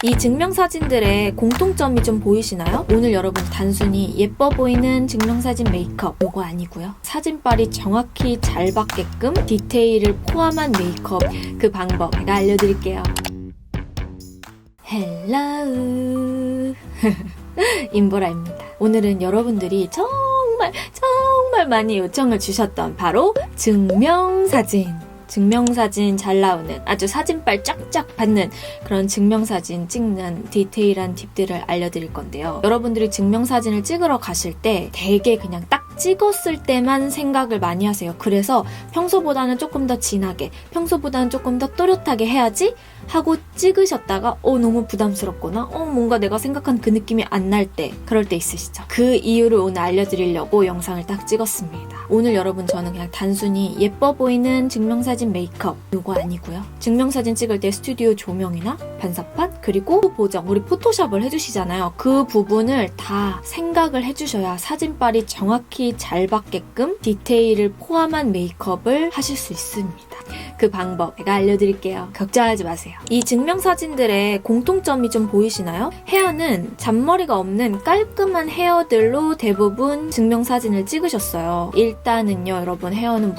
이 증명사진들의 공통점이 좀 보이시나요? 오늘 여러분 단순히 예뻐 보이는 증명사진 메이크업 요거 아니고요. 사진빨이 정확히 잘 받게끔 디테일을 포함한 메이크업 그 방법 제가 알려드릴게요. 헬로우 임보라입니다. 오늘은 여러분들이 정말 많이 요청을 주셨던 바로 증명사진 잘 나오는 아주 사진빨 쫙쫙 받는 그런 증명사진 찍는 디테일한 팁들을 알려드릴 건데요. 여러분들이 증명사진을 찍으러 가실 때 되게 그냥 딱 찍었을 때만 생각을 많이 하세요. 그래서 평소보다는 조금 더 진하게, 평소보다는 조금 더 또렷하게 해야지 하고 찍으셨다가 너무 부담스럽거나 뭔가 내가 생각한 그 느낌이 안 날 때, 그럴 때 있으시죠. 그 이유를 오늘 알려드리려고 영상을 딱 찍었습니다. 오늘 여러분 저는 그냥 단순히 예뻐 보이는 증명사진 메이크업 요거 아니고요. 증명사진 찍을 때 스튜디오 조명이나 반사판 그리고 보정, 우리 포토샵을 해주시잖아요. 그 부분을 다 생각을 해주셔야 사진빨이 정확히 잘 받게끔 디테일을 포함한 메이크업을 하실 수 있습니다. 그 방법 제가 알려드릴게요. 걱정하지 마세요. 이 증명사진들의 공통점이 좀 보이시나요? 헤어는 잔머리가 없는 깔끔한 헤어들로 대부분 증명사진을 찍으셨어요. 일단은요 여러분, 헤어는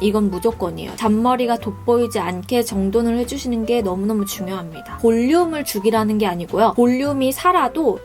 이건 무조건이에요. 잔머리가 돋보이지 않게 정돈을 해주시는 게 너무너무 중요합니다. 볼륨을 주기라는 게 아니고요. 볼륨이 살아도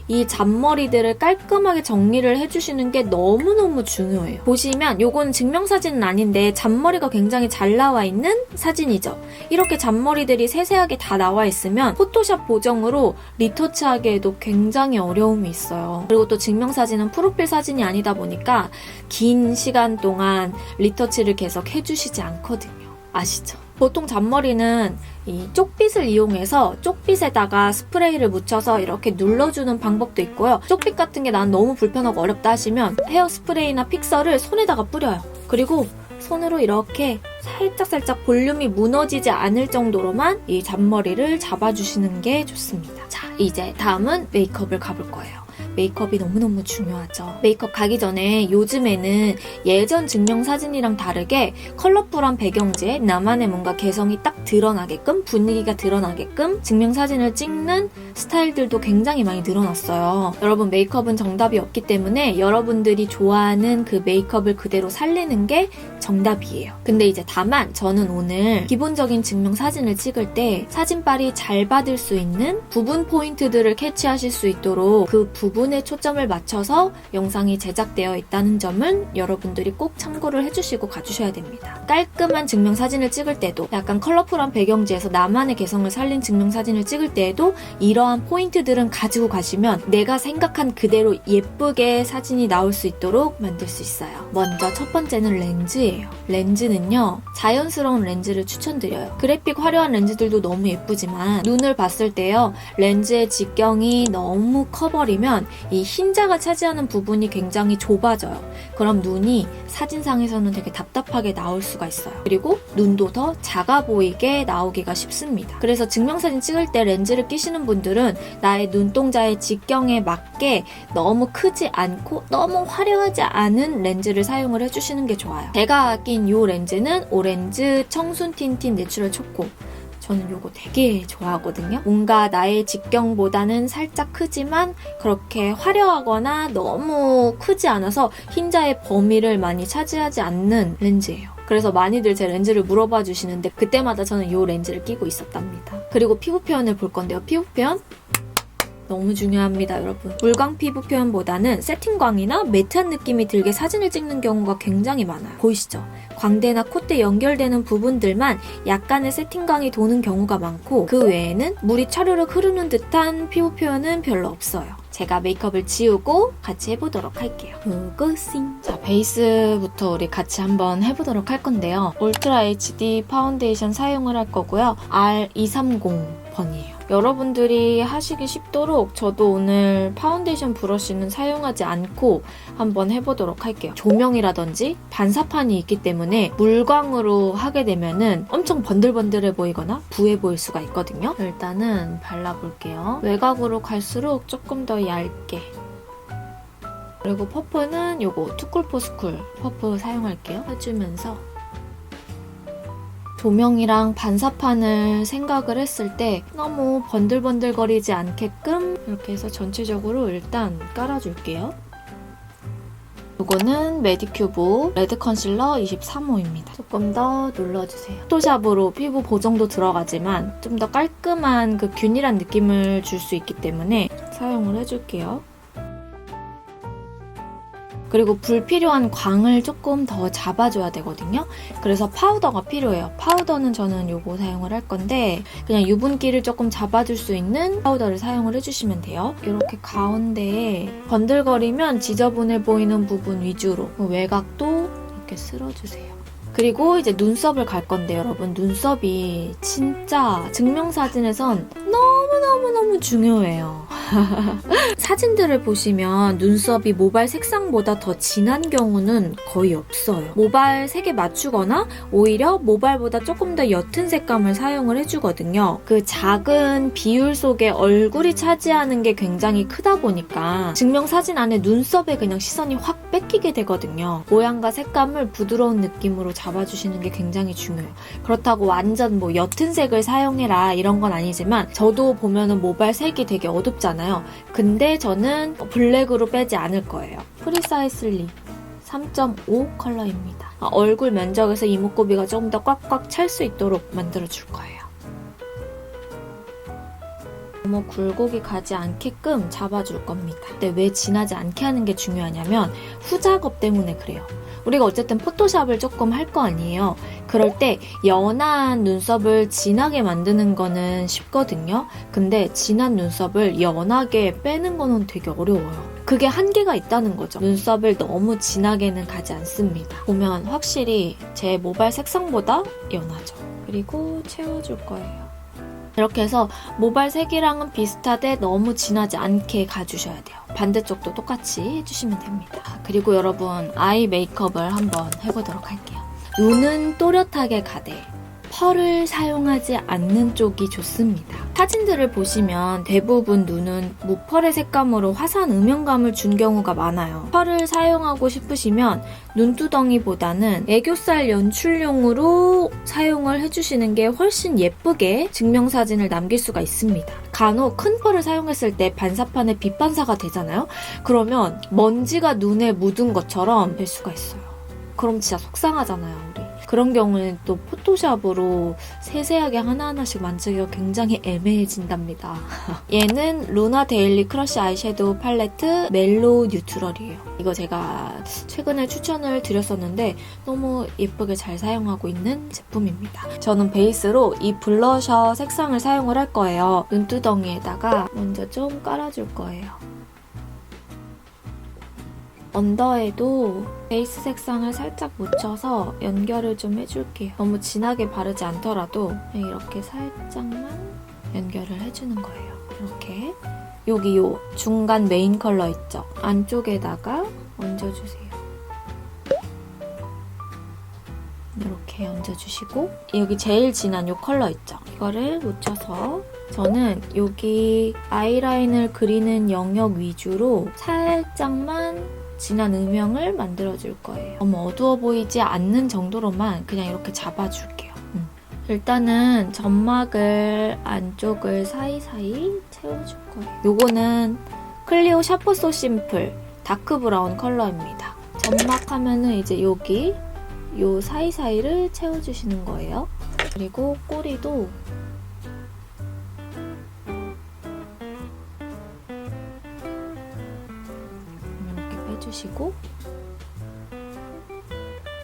이 잔머리들을 깔끔하게 정리를 해주시는 게 너무너무 중요해요. 보시면 요건 증명사진은 아닌데 잔머리가 굉장히 잘 나와 있는 사진이죠. 이렇게 잔머리들이 세세하게 다 나와 있으면 포토샵 보정으로 리터치하기에도 굉장히 어려움이 있어요. 그리고 또 증명사진은 프로필 사진이 아니다 보니까 긴 시간 동안 리터치를 계속 해주시지 않거든요. 아시죠? 보통 잔머리는 이 쪽빗을 이용해서 쪽빗에다가 스프레이를 묻혀서 이렇게 눌러주는 방법도 있고요. 쪽빗 같은 게 난 너무 불편하고 어렵다 하시면 헤어 스프레이나 픽서를 손에다가 뿌려요. 그리고 손으로 이렇게 살짝 볼륨이 무너지지 않을 정도로만 이 잔머리를 잡아주시는 게 좋습니다. 자, 이제 다음은 메이크업을 가볼 거예요. 메이크업이 너무너무 중요하죠. 메이크업 가기 전에 요즘에는 예전 증명사진이랑 다르게 컬러풀한 배경지에 나만의 뭔가 개성이 딱 드러나게끔, 분위기가 드러나게끔 증명사진을 찍는 스타일들도 굉장히 많이 늘어났어요. 여러분, 메이크업은 정답이 없기 때문에 여러분들이 좋아하는 그 메이크업을 그대로 살리는 게 정답이에요. 근데 이제 다만 저는 오늘 기본적인 증명사진을 찍을 때 사진빨이 잘 받을 수 있는 부분 포인트들을 캐치하실 수 있도록 그 부분에 초점을 맞춰서 영상이 제작되어 있다는 점은 여러분들이 꼭 참고를 해주시고 가주셔야 됩니다. 깔끔한 증명사진을 찍을 때도, 약간 컬러풀한 배경지에서 나만의 개성을 살린 증명사진을 찍을 때에도 이러한 포인트들은 가지고 가시면 내가 생각한 그대로 예쁘게 사진이 나올 수 있도록 만들 수 있어요. 먼저 첫 번째는 렌즈예요. 렌즈는요, 자연스러운 렌즈를 추천드려요. 그래픽 화려한 렌즈들도 너무 예쁘지만 눈을 봤을 때요, 렌즈의 직경이 너무 커버리면 이 흰자가 차지하는 부분이 굉장히 좁아져요. 그럼 눈이 사진상에서는 되게 답답하게 나올 수가 있어요. 그리고 눈도 더 작아 보이게 나오기가 쉽습니다. 그래서 증명사진 찍을 때 렌즈를 끼시는 분들은 나의 눈동자의 직경에 맞게 너무 크지 않고 너무 화려하지 않은 렌즈를 사용을 해주시는 게 좋아요. 제가 낀 이 렌즈는 오렌즈 청순 틴틴 내추럴 초코. 저는 요거 되게 좋아하거든요. 뭔가 나의 직경보다는 살짝 크지만 그렇게 화려하거나 너무 크지 않아서 흰자의 범위를 많이 차지하지 않는 렌즈예요. 그래서 많이들 제 렌즈를 물어봐 주시는데 그때마다 저는 이 렌즈를 끼고 있었답니다. 그리고 피부 표현을 볼 건데요. 피부 표현 너무 중요합니다, 여러분. 물광 피부 표현보다는 세팅광이나 매트한 느낌이 들게 사진을 찍는 경우가 굉장히 많아요. 보이시죠? 광대나 콧대 연결되는 부분들만 약간의 세팅광이 도는 경우가 많고 그 외에는 물이 차르륵 흐르는 듯한 피부 표현은 별로 없어요. 제가 메이크업을 지우고 같이 해보도록 할게요. 고고싱! 자, 베이스부터 우리 같이 한번 해보도록 할 건데요. 울트라 HD 파운데이션 사용을 할 거고요. R230번이에요. 여러분들이 하시기 쉽도록 저도 오늘 파운데이션 브러쉬는 사용하지 않고 한번 해보도록 할게요. 조명이라든지 반사판이 있기 때문에 물광으로 하게 되면은 엄청 번들번들해 보이거나 부해 보일 수가 있거든요. 일단은 발라볼게요. 외곽으로 갈수록 조금 더 얇게. 그리고 퍼프는 요거 투쿨포스쿨 퍼프 사용할게요. 해주면서 조명이랑 반사판을 생각을 했을 때 너무 번들번들거리지 않게끔 이렇게 해서 전체적으로 일단 깔아줄게요. 이거는 메디큐브 레드 컨실러 23호입니다. 조금 더 눌러주세요. 포토샵으로 피부 보정도 들어가지만 좀 더 깔끔한 그 균일한 느낌을 줄 수 있기 때문에 사용을 해줄게요. 그리고 불필요한 광을 조금 더 잡아줘야 되거든요. 그래서 파우더가 필요해요. 파우더는 저는 요거 사용을 할 건데 그냥 유분기를 조금 잡아줄 수 있는 파우더를 사용을 해주시면 돼요. 이렇게 가운데에 번들거리면 지저분해 보이는 부분 위주로 외곽도 이렇게 쓸어주세요. 그리고 이제 눈썹을 갈 건데 여러분 눈썹이 진짜 증명사진에선 너무너무너무 중요해요. 사진들을 보시면 눈썹이 모발 색상보다 더 진한 경우는 거의 없어요. 모발 색에 맞추거나 오히려 모발보다 조금 더 옅은 색감을 사용을 해주거든요. 그 작은 비율 속에 얼굴이 차지하는 게 굉장히 크다 보니까 증명사진 안에 눈썹에 그냥 시선이 확 뺏기게 되거든요. 모양과 색감을 부드러운 느낌으로 잡아주시는 게 굉장히 중요해요. 그렇다고 완전 뭐 옅은 색을 사용해라 이런 건 아니지만 저도 보면은 모발 색이 되게 어둡잖아요. 근데 저는 블랙으로 빼지 않을 거예요. 프리사이슬리 3.5 컬러입니다. 얼굴 면적에서 이목구비가 조금 더 꽉꽉 찰 수 있도록 만들어줄 거예요. 너무 굴곡이 가지 않게끔 잡아줄 겁니다. 근데 왜 진하지 않게 하는 게 중요하냐면 후작업 때문에 그래요. 우리가 어쨌든 포토샵을 조금 할 거 아니에요. 그럴 때 연한 눈썹을 진하게 만드는 거는 쉽거든요. 근데 진한 눈썹을 연하게 빼는 거는 되게 어려워요. 그게 한계가 있다는 거죠. 눈썹을 너무 진하게는 가지 않습니다. 보면 확실히 제 모발 색상보다 연하죠. 그리고 채워줄 거예요. 이렇게 해서 모발 색이랑은 비슷하되 너무 진하지 않게 가주셔야 돼요. 반대쪽도 똑같이 해주시면 됩니다. 그리고 여러분 아이 메이크업을 한번 해보도록 할게요. 눈은 또렷하게 가되 펄을 사용하지 않는 쪽이 좋습니다. 사진들을 보시면 대부분 눈은 무펄의 색감으로 화사한 음영감을 준 경우가 많아요. 펄을 사용하고 싶으시면 눈두덩이보다는 애교살 연출용으로 사용을 해주시는 게 훨씬 예쁘게 증명사진을 남길 수가 있습니다. 간혹 큰 펄을 사용했을 때 반사판에 빛반사가 되잖아요. 그러면 먼지가 눈에 묻은 것처럼 될 수가 있어요. 그럼 진짜 속상하잖아요, 우리. 그런 경우는 또 포토샵으로 세세하게 하나하나씩 만들기가 굉장히 애매해진답니다. 얘는 루나 데일리 크러쉬 아이섀도우 팔레트 멜로우 뉴트럴이에요. 이거 제가 최근에 추천을 드렸었는데 너무 예쁘게 잘 사용하고 있는 제품입니다. 저는 베이스로 이 블러셔 색상을 사용을 할 거예요. 눈두덩이에다가 먼저 좀 깔아줄 거예요. 언더에도 베이스 색상을 살짝 묻혀서 연결을 좀 해줄게요. 너무 진하게 바르지 않더라도 이렇게 살짝만 연결을 해주는 거예요. 이렇게 여기 요 중간 메인 컬러 있죠? 안쪽에다가 얹어주세요. 이렇게 얹어주시고 여기 제일 진한 요 컬러 있죠? 이거를 묻혀서 저는 여기 아이라인을 그리는 영역 위주로 살짝만 진한 음영을 만들어줄 거예요. 너무 어두워 보이지 않는 정도로만 그냥 이렇게 잡아줄게요. 일단은 점막을 안쪽을 사이사이 채워줄 거예요. 요거는 클리오 샤프 소 심플 다크 브라운 컬러입니다. 점막 하면은 이제 여기 요 사이사이를 채워주시는 거예요. 그리고 꼬리도 해주시고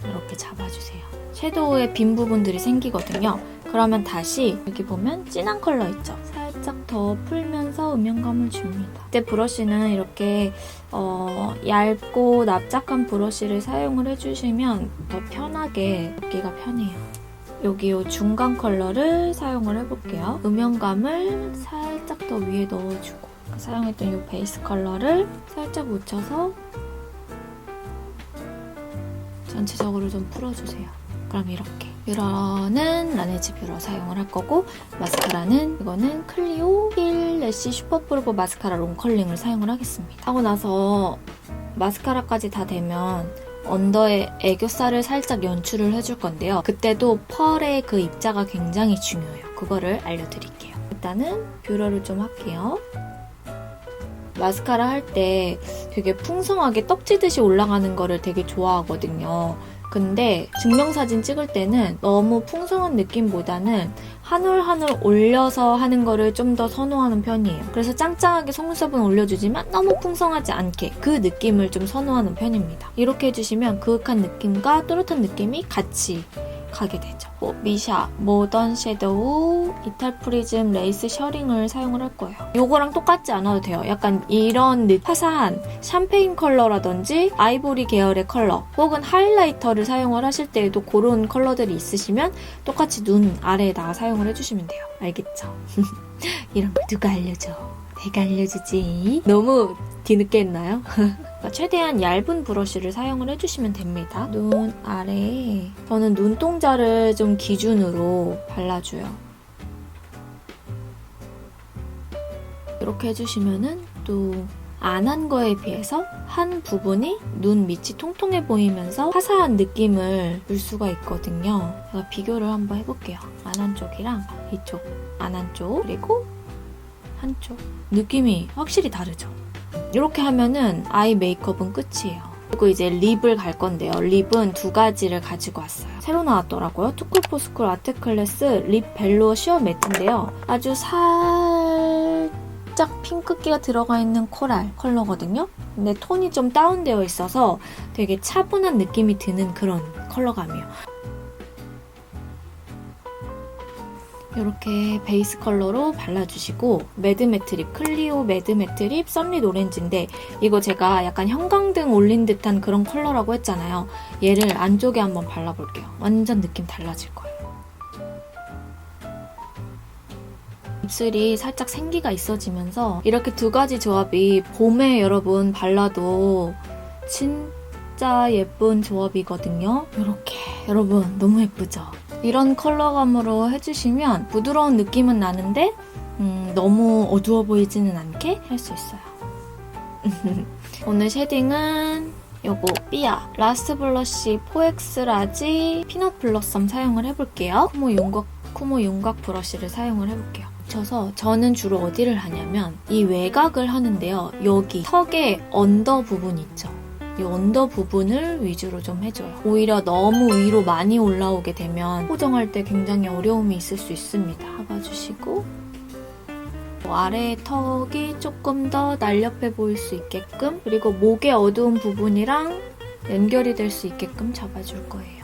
이렇게 잡아주세요. 섀도우에 빈 부분들이 생기거든요. 그러면 다시 여기 보면 진한 컬러 있죠? 살짝 더 풀면서 음영감을 줍니다. 이때 브러쉬는 이렇게 얇고 납작한 브러쉬를 사용을 해주시면 더 편하게 먹기가 편해요. 여기 이 중간 컬러를 사용을 해볼게요. 음영감을 살짝 더 위에 넣어주고 사용했던 이 베이스 컬러를 살짝 묻혀서 전체적으로 좀 풀어주세요. 그럼 이렇게 뷰러는 라네즈 뷰러 사용을 할 거고 마스카라는 이거는 클리오 힐 래쉬 슈퍼 프루브 마스카라 롱 컬링을 사용을 하겠습니다. 하고 나서 마스카라까지 다 되면 언더에 애교살을 살짝 연출을 해줄 건데요. 그때도 펄의 그 입자가 굉장히 중요해요. 그거를 알려드릴게요. 일단은 뷰러를 좀 할게요. 마스카라 할 때 되게 풍성하게 떡지듯이 올라가는 거를 되게 좋아하거든요. 근데 증명사진 찍을 때는 너무 풍성한 느낌보다는 한 올 한 올 올려서 하는 거를 좀 더 선호하는 편이에요. 그래서 짱짱하게 속눈썹은 올려주지만 너무 풍성하지 않게 그 느낌을 좀 선호하는 편입니다. 이렇게 해주시면 그윽한 느낌과 또렷한 느낌이 같이 가게 되죠. 미샤 모던 섀도우 이탈 프리즘 레이스 셔링을 사용을 할 거예요. 요거랑 똑같지 않아도 돼요. 약간 이런 화사한 샴페인 컬러라든지 아이보리 계열의 컬러 혹은 하이라이터를 사용을 하실 때에도 그런 컬러들이 있으시면 똑같이 눈 아래에다가 사용을 해주시면 돼요. 알겠죠? 이런 거 누가 알려줘? 내가 알려주지. 너무 뒤늦게 했나요? 최대한 얇은 브러쉬를 사용을 해주시면 됩니다. 눈 아래에 저는 눈동자를 좀 기준으로 발라줘요. 이렇게 해주시면은 또 안 한 거에 비해서 한 부분이 눈 밑이 통통해 보이면서 화사한 느낌을 줄 수가 있거든요. 제가 비교를 한번 해볼게요. 안 한 쪽이랑 이쪽 안 한 쪽 그리고 한쪽 느낌이 확실히 다르죠. 이렇게 하면은 아이 메이크업은 끝이에요. 그리고 이제 립을 갈 건데요. 립은 두 가지를 가지고 왔어요. 새로 나왔더라고요. 투쿨포스쿨 아트클래스 립 벨로 시어 매트인데요. 아주 살짝 핑크기가 들어가 있는 코랄 컬러거든요. 근데 톤이 좀 다운되어 있어서 되게 차분한 느낌이 드는 그런 컬러감이에요. 이렇게 베이스 컬러로 발라주시고 매드매트립, 클리오 매드매트립 썬릿 오렌지인데 이거 제가 약간 형광등 올린 듯한 그런 컬러라고 했잖아요. 얘를 안쪽에 한번 발라볼게요. 완전 느낌 달라질 거예요. 입술이 살짝 생기가 있어지면서 이렇게 두 가지 조합이 봄에 여러분 발라도 진짜 예쁜 조합이거든요. 이렇게 여러분 너무 예쁘죠? 이런 컬러감으로 해주시면 부드러운 느낌은 나는데 너무 어두워 보이지는 않게 할 수 있어요. 오늘 쉐딩은 요거 삐아 라스트 블러쉬 4X 라지 피넛 블러썸 사용을 해볼게요. 쿠모 윤곽 브러쉬를 사용을 해볼게요. 묻혀서 저는 주로 어디를 하냐면 이 외곽을 하는데요. 여기 턱의 언더 부분 있죠. 이 언더 부분을 위주로 좀 해줘요. 오히려 너무 위로 많이 올라오게 되면 포정할 때 굉장히 어려움이 있을 수 있습니다. 잡아주시고 아래의 턱이 조금 더 날렵해 보일 수 있게끔 그리고 목의 어두운 부분이랑 연결이 될 수 있게끔 잡아줄 거예요.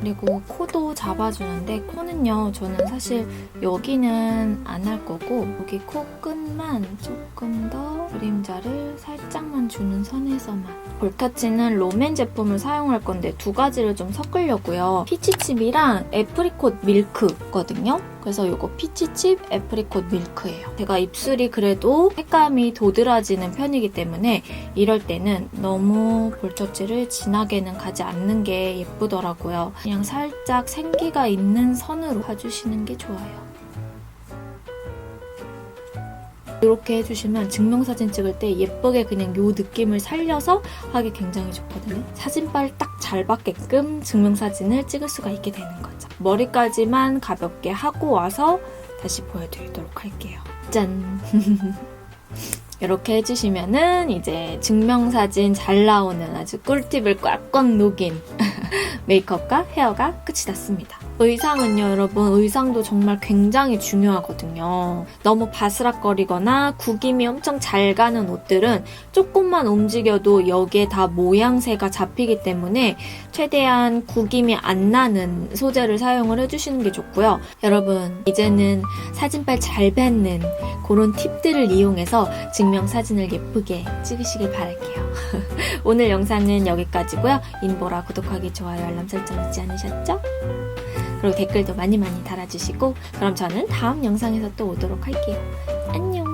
그리고 코도 잡아주는데 코는요 저는 사실 여기는 안 할 거고 여기 코끝만 조금 더 그림자를 살짝만 주는 선에서만 볼터치는 롬앤 제품을 사용할 건데 두 가지를 좀 섞으려고요. 피치칩이랑 애프리콧 밀크거든요. 그래서 이거 피치칩 애프리콧 밀크예요. 제가 입술이 그래도 색감이 도드라지는 편이기 때문에 이럴 때는 너무 볼터치를 진하게는 가지 않는 게 예쁘더라고요. 그냥 살짝 생기가 있는 선으로 봐주시는 게 좋아요. 이렇게 해주시면 증명사진 찍을 때 예쁘게 그냥 이 느낌을 살려서 하기 굉장히 좋거든요. 사진빨 딱 잘 받게끔 증명사진을 찍을 수가 있게 되는 거죠. 머리까지만 가볍게 하고 와서 다시 보여드리도록 할게요. 짠! 이렇게 해주시면은 이제 증명사진 잘 나오는 아주 꿀팁을 꽉꽉 녹인 메이크업과 헤어가 끝이 났습니다. 의상은요 여러분 의상도 정말 굉장히 중요하거든요. 너무 바스락거리거나 구김이 엄청 잘 가는 옷들은 조금만 움직여도 여기에 다 모양새가 잡히기 때문에 최대한 구김이 안 나는 소재를 사용을 해주시는 게 좋고요. 여러분 이제는 사진빨 잘 받는 그런 팁들을 이용해서 증명사진을 예쁘게 찍으시길 바랄게요. 오늘 영상은 여기까지고요. 인보라 구독하기, 좋아요, 알람 설정 잊지 않으셨죠? 그리고 댓글도 많이 달아주시고 그럼 저는 다음 영상에서 또 오도록 할게요. 안녕!